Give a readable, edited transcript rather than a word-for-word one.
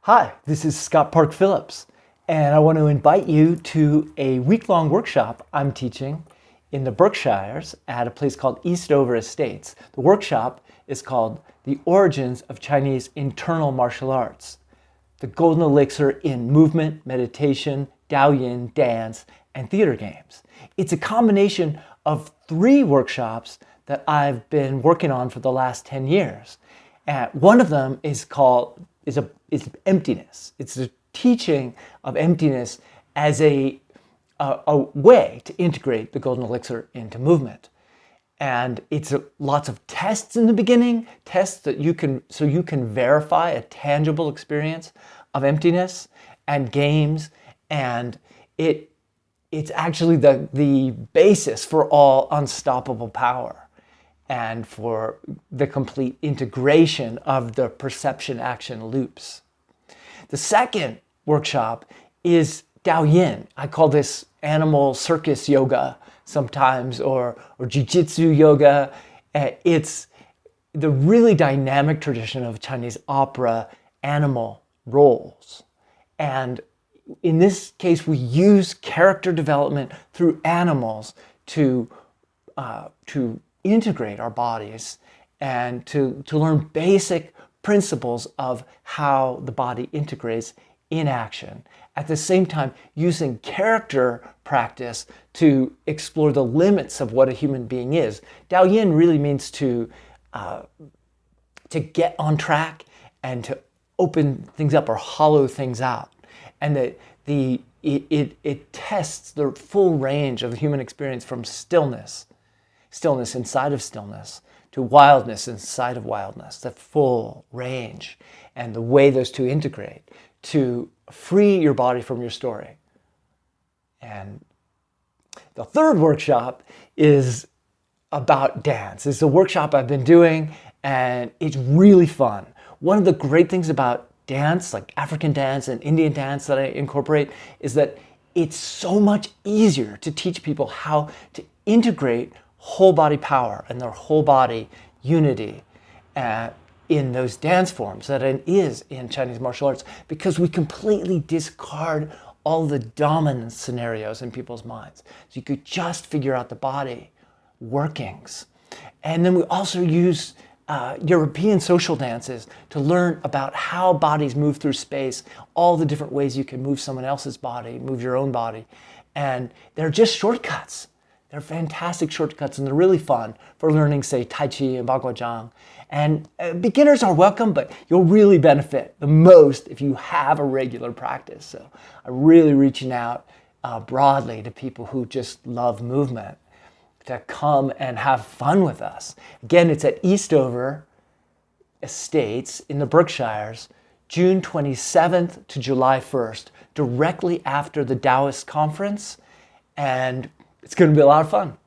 Hi, this is Scott Park Phillips, and I want to invite you to a week-long workshop I'm teaching in the Berkshires at a place called Eastover Estates. The workshop is called The Origins of Chinese Internal Martial Arts, the golden elixir in movement, meditation, Daoyin, dance, and theater games. It's a combination of 3 workshops that I've been working on for the last 10 years. And one of them is emptiness. It's the teaching of emptiness as a way to integrate the golden elixir into movement. And it's lots of tests in the beginning, tests that you can verify a tangible experience of emptiness, and games, and it's actually the basis for all unstoppable power and for the complete integration of the perception-action loops. The second workshop is Daoyin. I call this animal circus yoga sometimes, or jiu-jitsu yoga. It's the really dynamic tradition of Chinese opera animal roles. And in this case, we use character development through animals to integrate our bodies and to learn basic principles of how the body integrates in action. At the same time, using character practice to explore the limits of what a human being is. Daoyin really means to get on track and to open things up or hollow things out. And it tests the full range of the human experience from stillness inside of stillness, to wildness inside of wildness, the full range, and the way those two integrate to free your body from your story. And the third workshop is about dance. It's a workshop I've been doing, and it's really fun. One of the great things about dance, like African dance and Indian dance that I incorporate, is that it's so much easier to teach people how to integrate whole body power and their whole body unity in those dance forms that it is in Chinese martial arts, because we completely discard all the dominance scenarios in people's minds. So you could just figure out the body workings. And then we also use European social dances to learn about how bodies move through space, all the different ways you can move someone else's body, move your own body. And they're just shortcuts. They're fantastic shortcuts, and they're really fun for learning, say, Tai Chi and Baguazhang. And beginners are welcome, but you'll really benefit the most if you have a regular practice. So I'm really reaching out broadly to people who just love movement to come and have fun with us. Again, it's at Eastover Estates in the Berkshires, June 27th to July 1st, directly after the Taoist conference. And it's going to be a lot of fun.